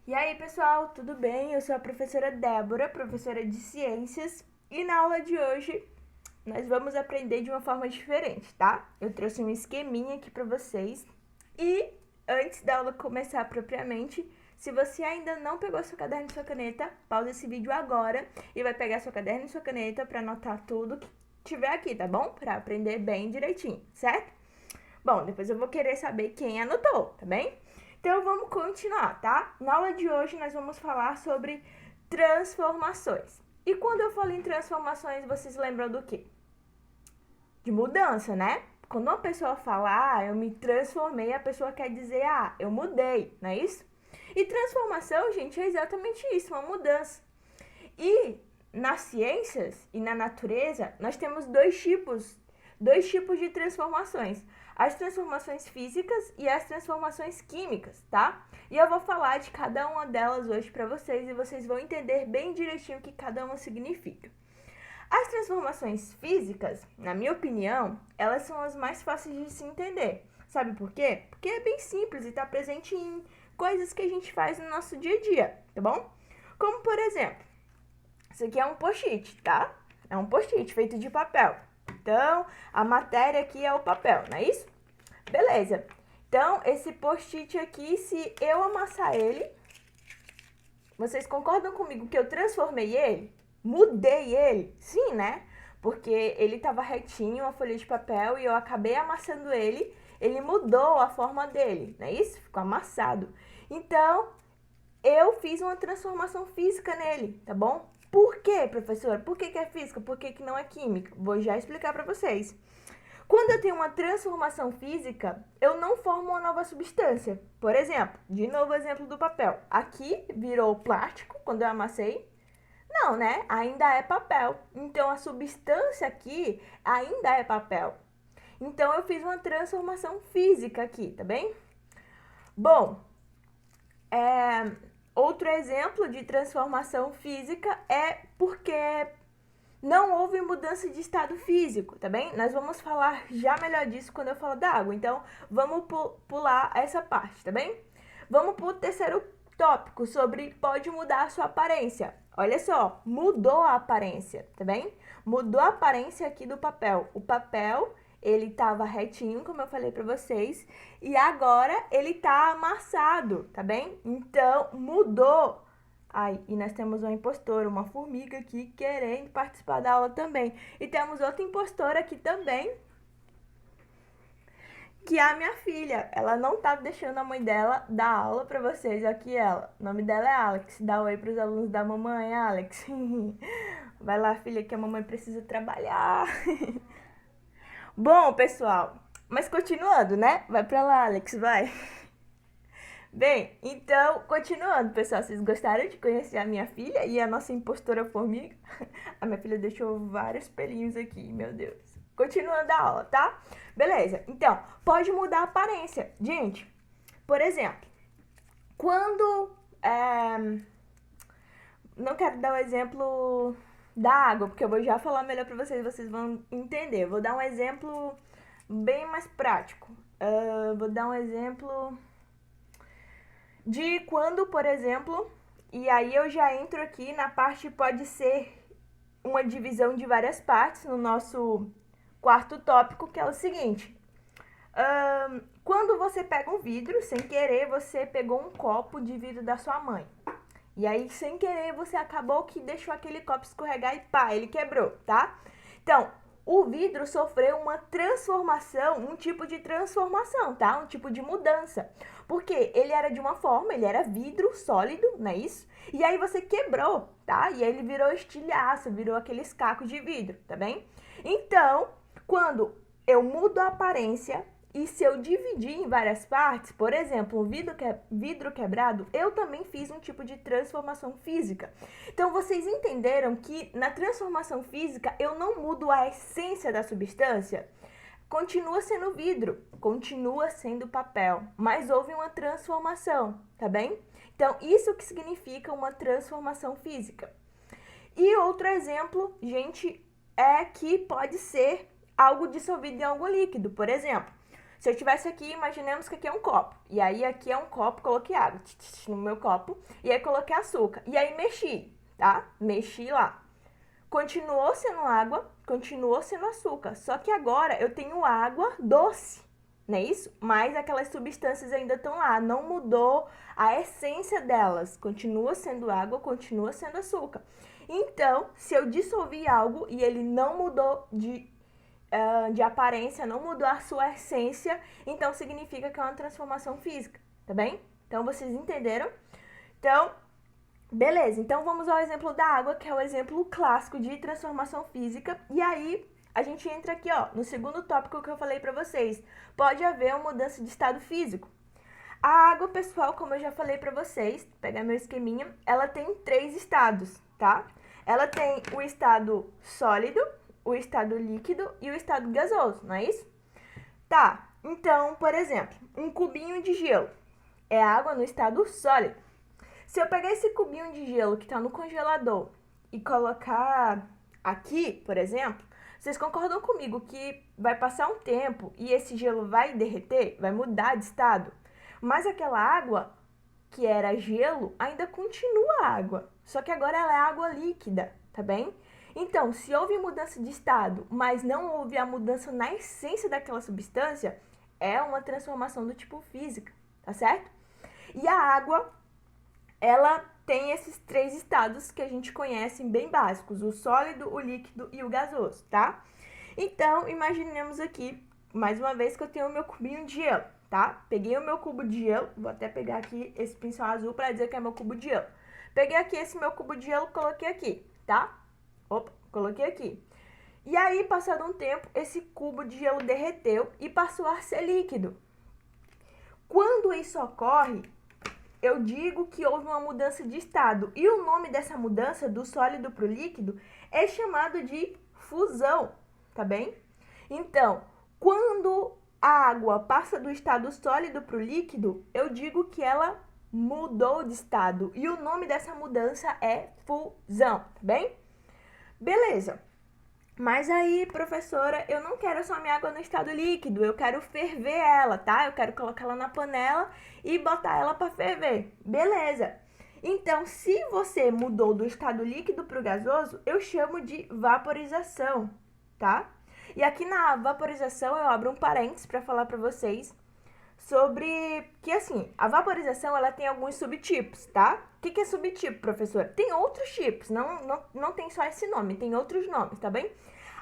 E aí, pessoal, tudo bem? Eu sou a professora Débora, professora de ciências, e na aula de hoje nós vamos aprender de uma forma diferente, tá? Eu trouxe um esqueminha aqui para vocês. E antes da aula começar propriamente, se você ainda não pegou seu caderno e sua caneta, pausa esse vídeo agora e vai pegar seu caderno e sua caneta para anotar tudo que tiver aqui, tá bom? Para aprender bem direitinho, certo? Bom, depois eu vou querer saber quem anotou, tá bem? Então vamos continuar, tá? Na aula de hoje nós vamos falar sobre transformações. E quando eu falo em transformações, vocês lembram do quê? De mudança, né? Quando uma pessoa fala, eu me transformei, a pessoa quer dizer, eu mudei, não é isso? E transformação, gente, é exatamente isso, uma mudança. E nas ciências e na natureza, nós temos dois tipos de transformações. As transformações físicas e as transformações químicas, tá? E eu vou falar de cada uma delas hoje para vocês e vocês vão entender bem direitinho o que cada uma significa. As transformações físicas, na minha opinião, elas são as mais fáceis de se entender. Sabe por quê? Porque é bem simples e está presente em coisas que a gente faz no nosso dia a dia, tá bom? Como, por exemplo, isso aqui é um post-it, tá? É um post-it feito de papel. Então, a matéria aqui é o papel, não é isso? Beleza. Então, esse post-it aqui, se eu amassar ele, vocês concordam comigo que eu transformei ele? Mudei ele? Sim, né? Porque ele estava retinho, a folha de papel, e eu acabei amassando ele, ele mudou a forma dele, não é isso? Ficou amassado. Então, eu fiz uma transformação física nele, tá bom? Por quê, professora? Por que é física? Por que não é química? Vou já explicar para vocês. Quando eu tenho uma transformação física, eu não formo uma nova substância. Por exemplo, de novo o exemplo do papel. Aqui virou plástico quando eu amassei. Não, né? Ainda é papel. Então a substância aqui ainda é papel. Então eu fiz uma transformação física aqui, tá bem? Bom, outro exemplo de transformação física é porque não houve mudança de estado físico, tá bem? Nós vamos falar já melhor disso quando eu falar da água, então vamos pular essa parte, tá bem? Vamos pro terceiro tópico sobre pode mudar a sua aparência. Olha só, mudou a aparência, tá bem? Mudou a aparência aqui do papel. O papel, ele tava retinho, como eu falei pra vocês, e agora ele tá amassado, tá bem? Então, mudou. Ai, e nós temos uma impostora, uma formiga aqui querendo participar da aula também. E temos outra impostora aqui também, que é a minha filha. Ela não tá deixando a mãe dela dar aula pra vocês. Aqui ela. O nome dela é Alex. Dá oi pros alunos da mamãe, Alex. Vai lá, filha, que a mamãe precisa trabalhar. Bom, pessoal, mas continuando, né? Vai pra lá, Alex, vai. Bem, então, continuando, pessoal, vocês gostaram de conhecer a minha filha e a nossa impostora formiga? A minha filha deixou vários pelinhos aqui, meu Deus. Continuando a aula, tá? Beleza, então, pode mudar a aparência. Gente, por exemplo, quando... Não quero dar o exemplo da água, porque eu vou já falar melhor pra vocês, vocês vão entender. Eu vou dar um exemplo bem mais prático. Vou dar um exemplo de quando, por exemplo, e aí eu já entro aqui na parte, pode ser uma divisão de várias partes no nosso quarto tópico, que é o seguinte. Quando você pega um vidro, sem querer, você pegou um copo de vidro da sua mãe. E aí, sem querer, você acabou que deixou aquele copo escorregar e pá, ele quebrou, tá? Então, o vidro sofreu uma transformação, um tipo de transformação, tá? Um tipo de mudança. Porque ele era de uma forma, ele era vidro sólido, não é isso? E aí você quebrou, tá? E aí ele virou estilhaço, virou aqueles cacos de vidro, tá bem? Então, quando eu mudo a aparência e se eu dividir em várias partes, por exemplo, um vidro quebrado, eu também fiz um tipo de transformação física. Então, vocês entenderam que na transformação física eu não mudo a essência da substância? Continua sendo vidro, continua sendo papel, mas houve uma transformação, tá bem? Então, isso que significa uma transformação física. E outro exemplo, gente, é que pode ser algo dissolvido em algo líquido. Por exemplo, Se eu tivesse aqui, imaginemos que aqui é um copo. E aí aqui é um copo, coloquei água no meu copo. E aí coloquei açúcar. E aí mexi, tá? Mexi lá. Continuou sendo água, continuou sendo açúcar. Só que agora eu tenho água doce, não é isso? Mas aquelas substâncias ainda estão lá. Não mudou a essência delas. Continua sendo água, continua sendo açúcar. Então, se eu dissolvi algo e ele não mudou de aparência, não mudou a sua essência, então significa que é uma transformação física, tá bem? Então, vocês entenderam? Então, beleza. Então, vamos ao exemplo da água, que é o exemplo clássico de transformação física. E aí, a gente entra aqui, ó, no segundo tópico que eu falei pra vocês. Pode haver uma mudança de estado físico. A água, pessoal, como eu já falei pra vocês, vou pegar meu esqueminha, ela tem 3 estados, tá? Ela tem o estado sólido, o estado líquido e o estado gasoso, não é isso? Tá, então, por exemplo, um cubinho de gelo é água no estado sólido. Se eu pegar esse cubinho de gelo que tá no congelador e colocar aqui, por exemplo, vocês concordam comigo que vai passar um tempo e esse gelo vai derreter, vai mudar de estado? Mas aquela água que era gelo ainda continua água, só que agora ela é água líquida, tá bem? Então, se houve mudança de estado, mas não houve a mudança na essência daquela substância, é uma transformação do tipo física, tá certo? E a água, ela tem esses 3 estados que a gente conhece bem básicos, o sólido, o líquido e o gasoso, tá? Então, imaginemos aqui, mais uma vez, que eu tenho o meu cubinho de gelo, tá? Peguei o meu cubo de gelo, vou até pegar aqui esse pincel azul para dizer que é meu cubo de gelo. Peguei aqui esse meu cubo de gelo, coloquei aqui, tá? Opa, coloquei aqui. E aí, passado um tempo, esse cubo de gelo derreteu e passou a ser líquido. Quando isso ocorre, eu digo que houve uma mudança de estado. E o nome dessa mudança, do sólido para o líquido, é chamado de fusão, tá bem? Então, quando a água passa do estado sólido para o líquido, eu digo que ela mudou de estado. E o nome dessa mudança é fusão, tá bem? Beleza. Mas aí, professora, eu não quero só minha água no estado líquido, eu quero ferver ela, tá? Eu quero colocar ela na panela e botar ela para ferver. Beleza. Então, se você mudou do estado líquido para o gasoso, eu chamo de vaporização, tá? E aqui na vaporização eu abro um parênteses para falar para vocês sobre que, assim, a vaporização, ela tem alguns subtipos, tá? O que é subtipo, professora? Tem outros tipos, não tem só esse nome, tem outros nomes, tá bem?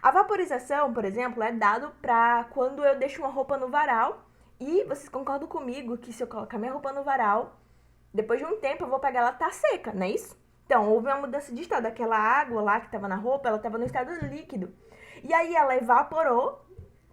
A vaporização, por exemplo, é dado pra quando eu deixo uma roupa no varal e vocês concordam comigo que se eu colocar minha roupa no varal, depois de um tempo eu vou pegar ela tá seca, não é isso? Então, houve uma mudança de estado, aquela água lá que tava na roupa, ela tava no estado líquido. E aí ela evaporou,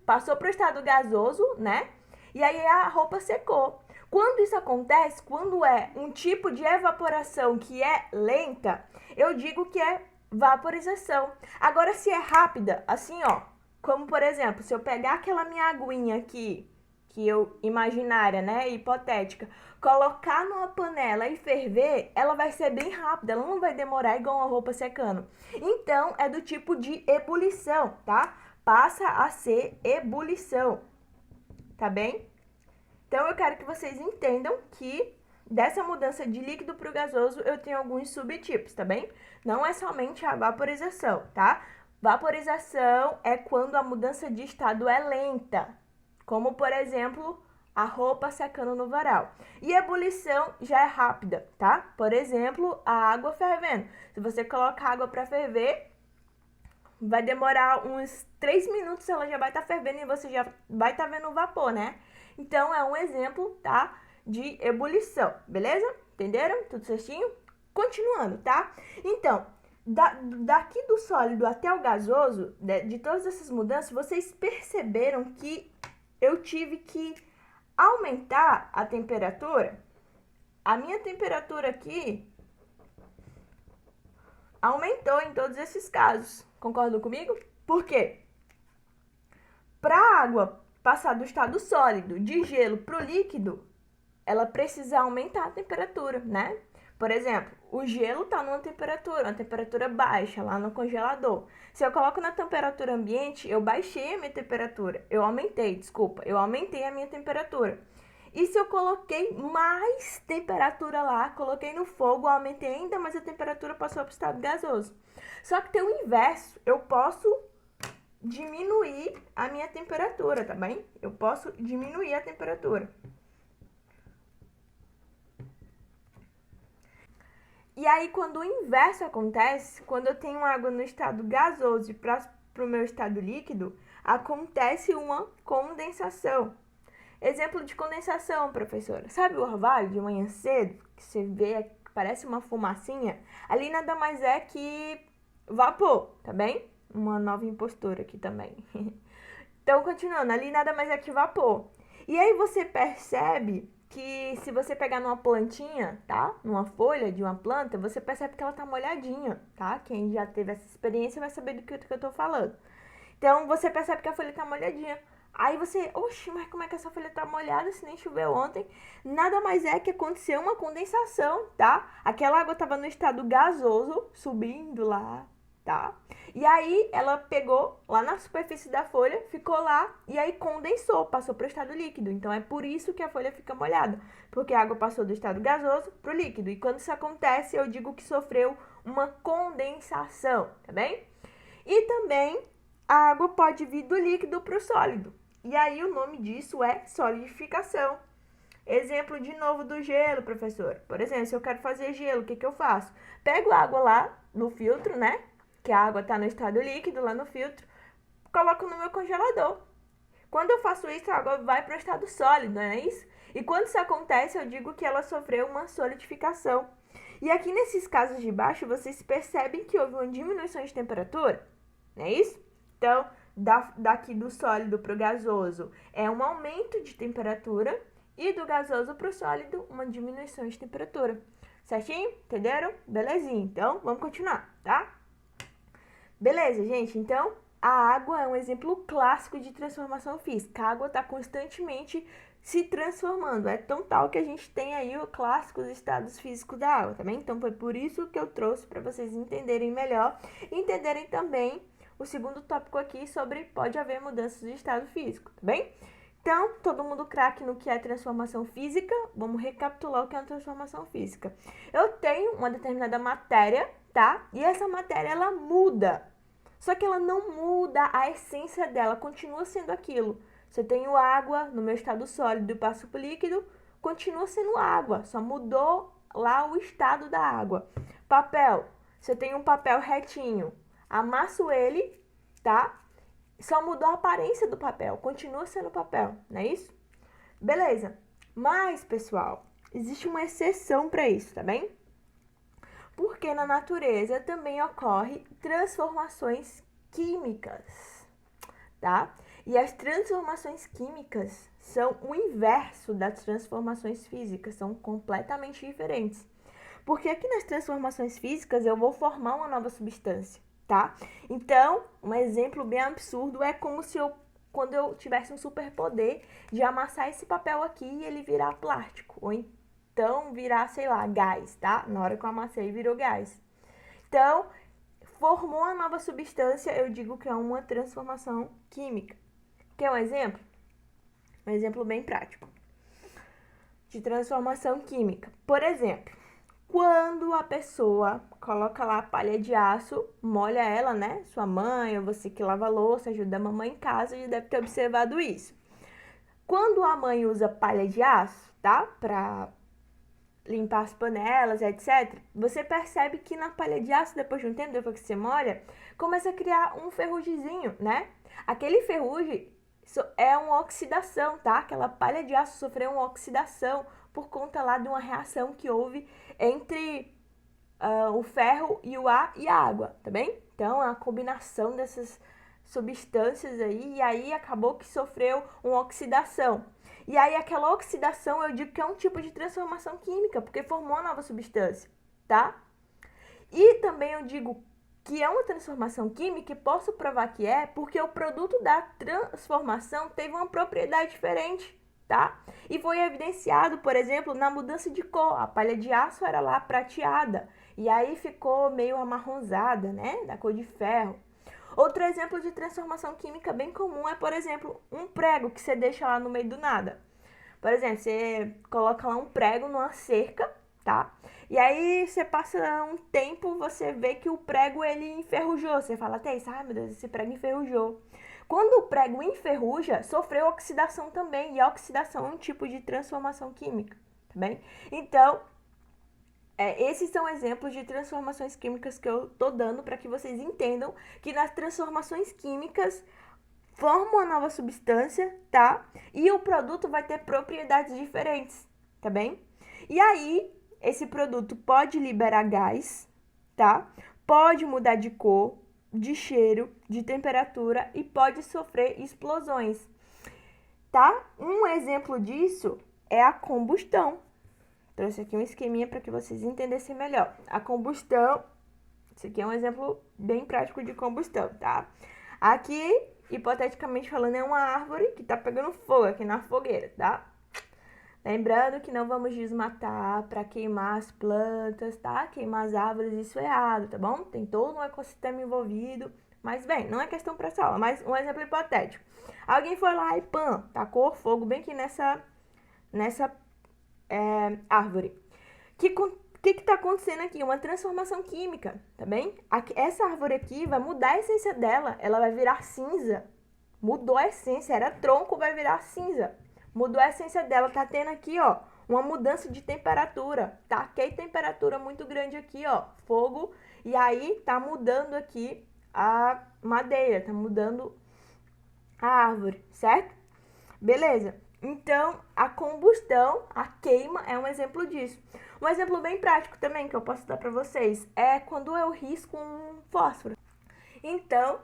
passou pro estado gasoso, né? E aí a roupa secou. Quando isso acontece, quando é um tipo de evaporação que é lenta, eu digo que é vaporização. Agora, se é rápida, assim, ó, como por exemplo, se eu pegar aquela minha aguinha aqui, que eu imaginária, né, hipotética, colocar numa panela e ferver, ela vai ser bem rápida, ela não vai demorar igual uma roupa secando. Então, é do tipo de ebulição, tá? Passa a ser ebulição. Tá bem? Então, eu quero que vocês entendam que dessa mudança de líquido para o gasoso, eu tenho alguns subtipos, tá bem? Não é somente a vaporização, tá? Vaporização é quando a mudança de estado é lenta, como, por exemplo, a roupa secando no varal. E ebulição já é rápida, tá? Por exemplo, a água fervendo. Se você colocar água para ferver, vai demorar uns 3 minutos, ela já vai estar fervendo e você já vai estar vendo o vapor, né? Então, é um exemplo, tá? De ebulição, beleza? Entenderam? Tudo certinho? Continuando, tá? Então, daqui do sólido até o gasoso, de todas essas mudanças, vocês perceberam que eu tive que aumentar a temperatura? A minha temperatura aqui aumentou em todos esses casos. Concordam comigo? Por quê? Para a água passar do estado sólido, de gelo, para o líquido, ela precisa aumentar a temperatura, né? Por exemplo, o gelo está numa temperatura, uma temperatura baixa lá no congelador. Se eu coloco na temperatura ambiente, eu baixei a minha temperatura. Eu aumentei a minha temperatura. E se eu coloquei mais temperatura lá, coloquei no fogo, aumentei ainda mais a temperatura, passou para o estado gasoso. Só que tem o inverso, eu posso diminuir a minha temperatura, tá bem? Eu posso diminuir a temperatura. E aí, quando o inverso acontece, quando eu tenho água no estado gasoso e para o meu estado líquido, acontece uma condensação. Exemplo de condensação, professora. Sabe o orvalho de manhã cedo, que você vê, parece uma fumacinha? Ali nada mais é que vapor, tá bem? Uma nova impostura aqui também. Então, continuando, ali nada mais é que vapor. E aí você percebe que se você pegar numa plantinha, tá? Numa folha de uma planta, você percebe que ela tá molhadinha, tá? Quem já teve essa experiência vai saber do que eu tô falando. Então, você percebe que a folha tá molhadinha. Aí você, oxe, mas como é que essa folha tá molhada se nem choveu ontem? Nada mais é que aconteceu uma condensação, tá? Aquela água tava no estado gasoso, subindo lá, tá? E aí ela pegou lá na superfície da folha, ficou lá e aí condensou, passou para o estado líquido. Então é por isso que a folha fica molhada, porque a água passou do estado gasoso para o líquido. E quando isso acontece, eu digo que sofreu uma condensação, tá bem? E também a água pode vir do líquido para o sólido. E aí o nome disso é solidificação. Exemplo de novo do gelo, professor. Por exemplo, se eu quero fazer gelo, o que eu faço? Pego a água lá no filtro, né? Que a água está no estado líquido lá no filtro, coloco no meu congelador. Quando eu faço isso, a água vai para o estado sólido, não é isso? E quando isso acontece, eu digo que ela sofreu uma solidificação. E aqui nesses casos de baixo, vocês percebem que houve uma diminuição de temperatura, não é isso? Então, daqui do sólido para o gasoso é um aumento de temperatura e do gasoso para o sólido uma diminuição de temperatura. Certinho? Entenderam? Belezinha. Então, vamos continuar, tá? Beleza, gente? Então, a água é um exemplo clássico de transformação física. A água está constantemente se transformando. É tão tal que a gente tem aí o clássico dos estados físicos da água, tá bem? Então, foi por isso que eu trouxe para vocês entenderem melhor e entenderem também o segundo tópico aqui sobre pode haver mudanças de estado físico, tá bem? Então, todo mundo craque no que é transformação física. Vamos recapitular o que é uma transformação física. Eu tenho uma determinada matéria, tá? E essa matéria, ela muda. Só que ela não muda a essência dela, continua sendo aquilo. Se eu tenho água no meu estado sólido e passo para o líquido, continua sendo água, só mudou lá o estado da água. Papel, se eu tenho um papel retinho, amasso ele, tá? Só mudou a aparência do papel, continua sendo papel, não é isso? Beleza. Mas, pessoal, existe uma exceção para isso, tá bem? Porque na natureza também ocorrem transformações químicas, tá? E as transformações químicas são o inverso das transformações físicas, são completamente diferentes. Porque aqui nas transformações físicas eu vou formar uma nova substância, tá? Então, um exemplo bem absurdo é como se quando eu tivesse um superpoder de amassar esse papel aqui e ele virar plástico, ou então virar, sei lá, gás, tá? Na hora que eu amassei, virou gás. Então, formou uma nova substância, eu digo que é uma transformação química. Quer um exemplo? Um exemplo bem prático de transformação química. Por exemplo, quando a pessoa coloca lá a palha de aço, molha ela, né? Sua mãe ou você que lava a louça, ajuda a mamãe em casa, já deve ter observado isso. Quando a mãe usa palha de aço, tá? Pra limpar as panelas, etc., você percebe que na palha de aço, depois de um tempo, depois que você molha, começa a criar um ferrugemzinho, né? Aquele ferrugem é uma oxidação, tá? Aquela palha de aço sofreu uma oxidação por conta lá de uma reação que houve entre o ferro e o ar e a água, tá bem? Então, é uma combinação dessas substâncias aí, e aí acabou que sofreu uma oxidação. E aí, aquela oxidação, eu digo que é um tipo de transformação química, porque formou uma nova substância, tá? E também eu digo que é uma transformação química, e posso provar que é, porque o produto da transformação teve uma propriedade diferente, tá? E foi evidenciado, por exemplo, na mudança de cor. A palha de aço era lá prateada, e aí ficou meio amarronzada, né? Da cor de ferro. Outro exemplo de transformação química bem comum é, por exemplo, um prego que você deixa lá no meio do nada. Por exemplo, você coloca lá um prego numa cerca, tá? E aí você passa um tempo, você vê que o prego ele enferrujou. Você fala até isso, ai meu Deus, esse prego enferrujou. Quando o prego enferruja, sofreu oxidação também. E a oxidação é um tipo de transformação química, tá bem? Então, esses são exemplos de transformações químicas que eu tô dando para que vocês entendam que nas transformações químicas forma uma nova substância, tá? E o produto vai ter propriedades diferentes, tá bem? E aí, esse produto pode liberar gás, tá? Pode mudar de cor, de cheiro, de temperatura e pode sofrer explosões, tá? Um exemplo disso é a combustão. Trouxe aqui um esqueminha para que vocês entendessem melhor. A combustão, isso aqui é um exemplo bem prático de combustão, tá? Aqui, hipoteticamente falando, é uma árvore que tá pegando fogo aqui na fogueira, tá? Lembrando que não vamos desmatar para queimar as plantas, tá? Queimar as árvores, isso é errado, tá bom? Tem todo um ecossistema envolvido. Mas, bem, não é questão para essa aula, mas um exemplo hipotético. Alguém foi lá e, pã, tacou fogo bem aqui nessa árvore. O que está acontecendo aqui? Uma transformação química, tá bem? Essa árvore aqui vai mudar a essência dela, ela vai virar cinza. Mudou a essência, era tronco, vai virar cinza. Mudou a essência dela, tá tendo aqui, ó, uma mudança de temperatura. Taquei temperatura muito grande aqui, ó, fogo, e aí tá mudando aqui a madeira, tá mudando a árvore, certo? Beleza. Então, a combustão, a queima, é um exemplo disso. Um exemplo bem prático também que eu posso dar para vocês é quando eu risco um fósforo. Então,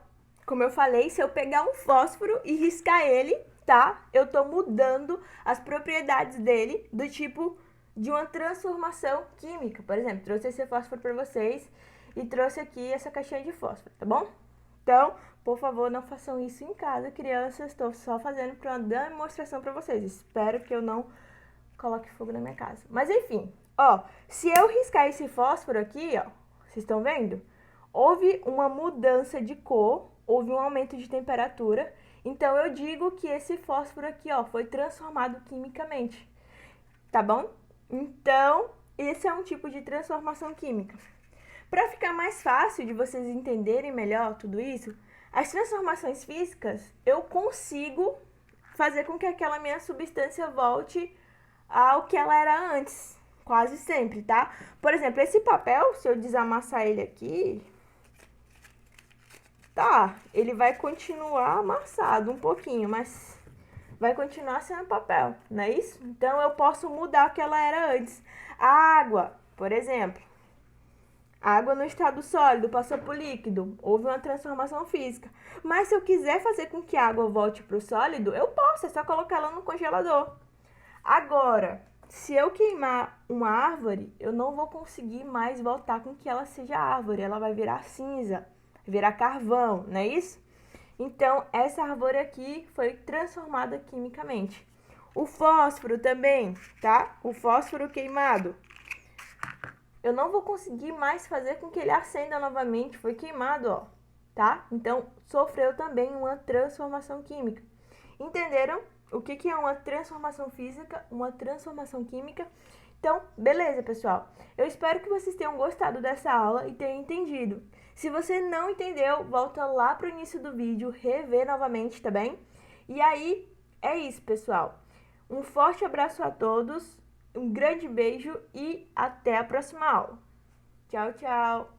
como eu falei, se eu pegar um fósforo e riscar ele, tá? Eu tô mudando as propriedades dele do tipo de uma transformação química. Por exemplo, trouxe esse fósforo para vocês e trouxe aqui essa caixinha de fósforo, tá bom? Então, por favor, não façam isso em casa, crianças. Estou só fazendo para uma demonstração para vocês. Espero que eu não coloque fogo na minha casa. Mas enfim, ó, se eu riscar esse fósforo aqui, ó, vocês estão vendo? Houve uma mudança de cor, houve um aumento de temperatura. Então, eu digo que esse fósforo aqui, ó, foi transformado quimicamente, tá bom? Então, esse é um tipo de transformação química. Para ficar mais fácil de vocês entenderem melhor tudo isso, as transformações físicas, eu consigo fazer com que aquela minha substância volte ao que ela era antes, quase sempre, tá? Por exemplo, esse papel, se eu desamassar ele aqui, tá, ele vai continuar amassado um pouquinho, mas vai continuar sendo papel, não é isso? Então, eu posso mudar o que ela era antes. A água, por exemplo. A água no estado sólido passou para o líquido, houve uma transformação física. Mas se eu quiser fazer com que a água volte para o sólido, eu posso, é só colocar ela no congelador. Agora, se eu queimar uma árvore, eu não vou conseguir mais voltar com que ela seja árvore, ela vai virar cinza, virar carvão, não é isso? Então, essa árvore aqui foi transformada quimicamente. O fósforo também, tá? O fósforo queimado. Eu não vou conseguir mais fazer com que ele acenda novamente, foi queimado, ó, tá? Então, sofreu também uma transformação química. Entenderam o que é uma transformação física, uma transformação química? Então, beleza, pessoal. Eu espero que vocês tenham gostado dessa aula e tenham entendido. Se você não entendeu, volta lá pro início do vídeo, rever novamente, tá bem? E aí, é isso, pessoal. Um forte abraço a todos. Um grande beijo e até a próxima aula. Tchau, tchau!